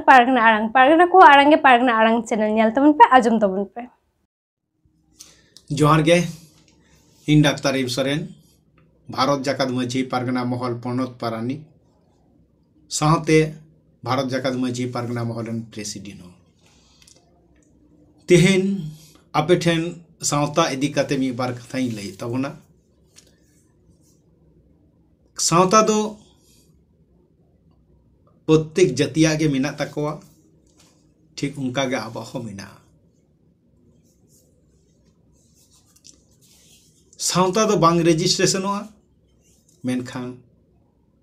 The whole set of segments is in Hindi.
पारगना को आड़ांगे पारगना आड़ांग चैनल नेल तबन पे आजम तबन पे जोहार गे इन डाक्तार इब सोरेन भारत जाकात माझी पारगना महल पनत पारानी साथे भारत जाकात माझी पारगना महल प्रेसिडेंट हो तेहेन आपेठेन सावता इदी काते मी बार कथाई लई तबना सावता दो प्रत्येक जातिया गे मिना तकवा ठीक उनका गे आबा हो मिना सावता दो बांग रेजिस्ट्रेशन होआ मेनखान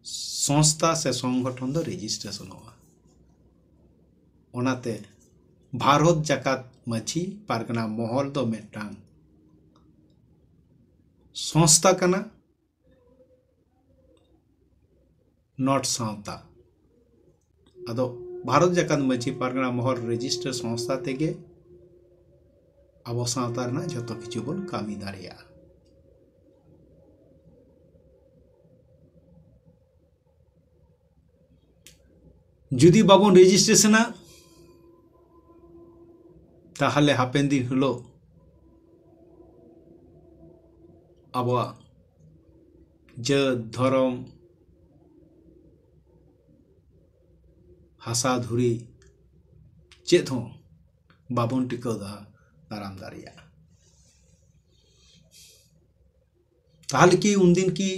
संस्था से संगठन दो रेजिस्ट्रेशन होआ ओनाते भारत जाकात माझी पारगना महल दो मेटांग संस्था कना नॉट सावता अदो भारत जाकात माझी पारगना महल रेजिस्टर संस्था तेगे आबो सावता रना जतो किछु बन कामी दारिया जुदी बाबन रेजिस्ट्रेशना ताहले हापेन दिन हलो आबो ज धर्म हासा धुरी चेत हो बाबन टिको दाराम दारिया ताहले की उन दिन की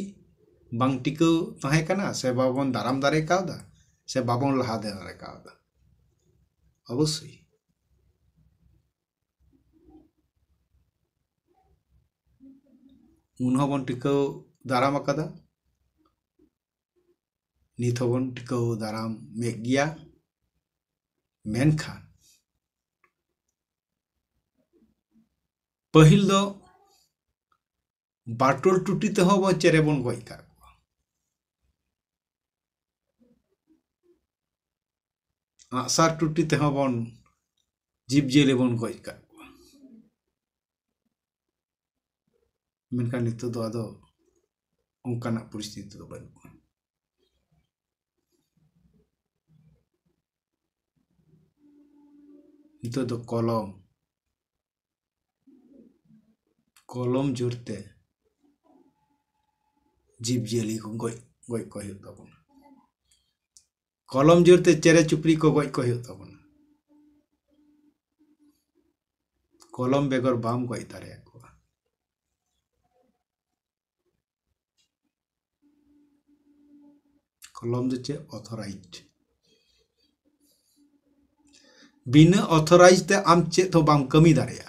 बांग टिको ताहे कना से बाबन दाराम दारे कावदा से बाबन लहा दारे कावदा अवश्य उन हबन टिको दाराम अकादा नित हबन टिको दाराम मेग गिया मेनखान पहिल दो बाटोल टुटी ते हो चेरे बन गई का आसार टुटी ते हो बन जीव जेले बन गई का मेनखान नित दो आदो उनकाना परिस्थिति दो बन नित दो कलम जोरते जीव जेली को गई को हुई तबन कलम जोरते चेरे चुपड़ी को गई को हुई तबन कलम बेगर बाम गई दारे को कलम दो चे ऑथराइज्ड बिना ऑथराइज ते आम चेत हो बाम कमी दारिया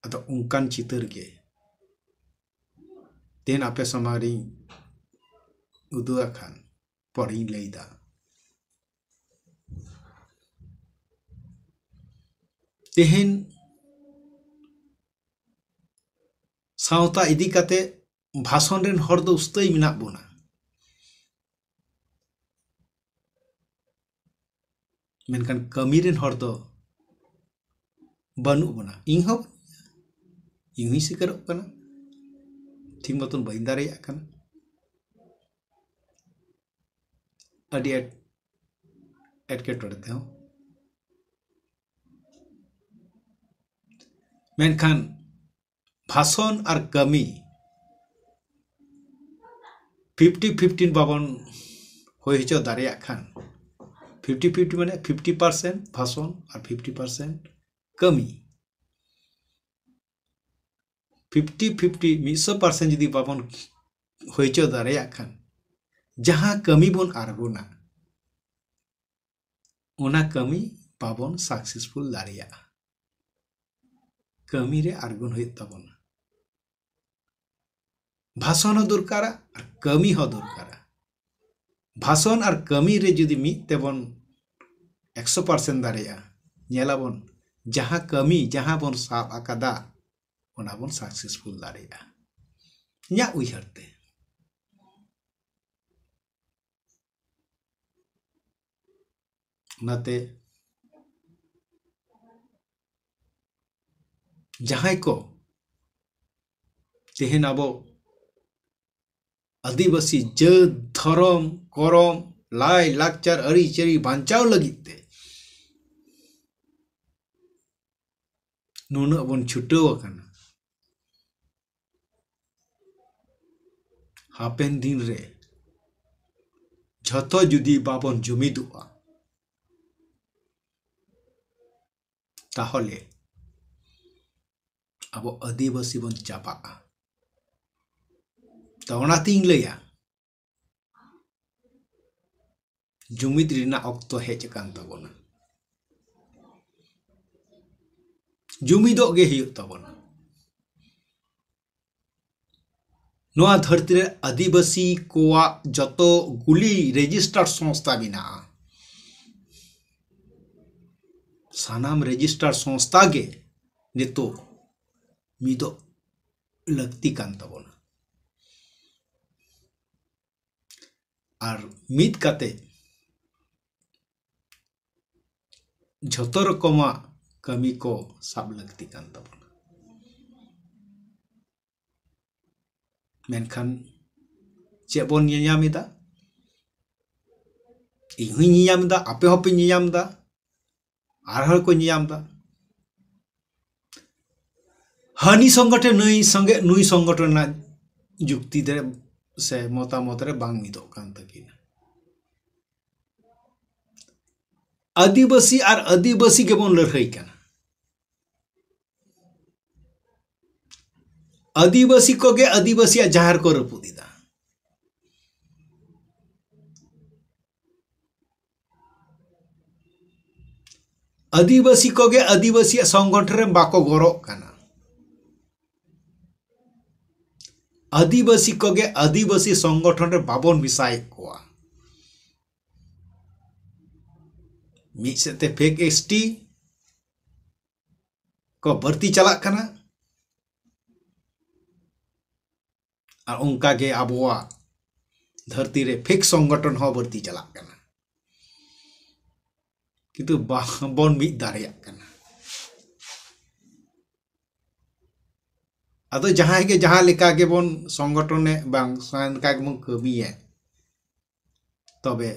अतो उनकान चितर गे तेन आपे समारी उदुआ खान पढ़ी लेदा तेहेन सावता इदी काते भाषण रेन हर दो उस्तई मिना बोना मेनखान कमी रेन हर दो बनु बना इंहो इंही सिकरो कना ठीक मतन बइन दारिया कना अडी एटके टोड़ते हो मेनखान भाषण और कमी 50-50 बाबन हो हिचो दारिया खान 50-50 माने 50% भाषण और 50% कमी 50-50 100% जुदी बाबन होइचो दारिया खान जहां कमी बन आरगोना ओना कमी बाबन सक्सेसफुल दारिया कमी रे आरगुन होय तबन भाषण हो दरकारा और कमी हो दरकारा भाषण और कमी रे जुदी मित तेबन 100% दारिया नेलाबन जहां कमी जहां बन साब आकादा ओना बन सक्सेसफुल दारिया न्या उइहरते नाते जहां को तेहेन आबो आदिवासी जात धर्म करम लाई लाकचार अरी चेरी बांचाव लगिते नुना बन छुटाव आकाना हापेन दिन रे झतो जुदी बाबन जुमिदुआ ताहले अब आदिवासी बन चापा तवनातीन लया जुमिद रिना ऑक्तो हेज कान तबोना जुमिदो गे हियो तबोना नोआ धरती रे आदिवासी कोआ जतो गुली रेजिस्टर्ड संस्था बिना सानाम रेजिस्टर्ड संस्था गे नितो मिदो लगती कान तबोना और मिद काते झतो रकमा कमी को साब लगती कान तबोना मेनखान चे बोन ᱧᱮᱧᱟᱢᱮᱫᱟ ᱤᱧ ᱦᱚᱸᱧ ᱧᱮᱧᱟᱢᱮᱫᱟ ᱟᱯᱮ ᱦᱚᱸᱯᱮ ᱧᱮᱧᱟᱢᱮᱫᱟ ᱟᱨᱦᱚᱸ ᱠᱚ ᱧᱮᱧᱟᱢᱮᱫᱟ हानि संगठन नुई संगठन जुक्ति दे से मतामत रे बांग मिदोग कान तकिना आदिवासी और आदिवासी के बन लड़ाई काना आदिवासी को गे आदिवासी जहार को रपुदिदा आदिवासी को गे आदिवासी संगठन रे बाको गरो काना आदिवासी को गे आदिवासी संगठन रे बाबन मिसाई कोआ मिद सेते फेक एसटी को भर्ती चला काना और उनका गे आबोआ धरती रे फेक संगठन हो भर्ती चला काना किंतु बन मिद दारिया काना अदो जहां के जहां लेका के बन संगठन बांग संका के बन कमिए तबे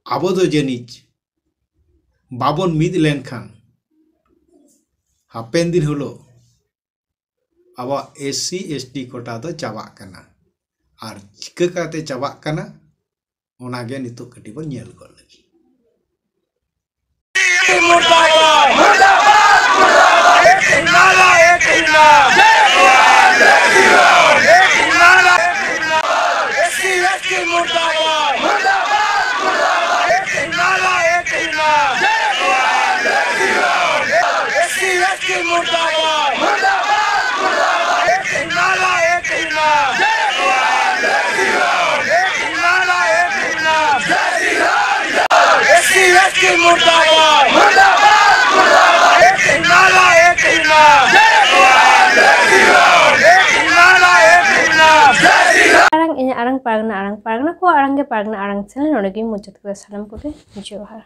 आबो दो जनिज बाबन मिद लेनखान हापेन दिन हलो अब एससी एसटी कोटा दो चाबा काना और चिका काते चाबा काना ओना गे नितो कटी बन नेल को लगी मुर्दाबाद मुर्दाबाद मुर्दाबाद एक नारा एक नारा एक नारा एससी एसटी मुर्दाबाद मुर्दाबाद मुर्दाबाद एक नारा एक नारा एससी एसटी मुर्दाबाद मुर्दाबाद मुर्दाबाद एक नारा एक नारा एक नारा एक नारा एससी एसटी मुर्दाबाद मुर्दाबाद मुर्दाबाद एक नारा एक नारा एक नारा एक नारा arang ini arang paragna ko arang ge paragna arang channel nodegi mujud ke salam kote johar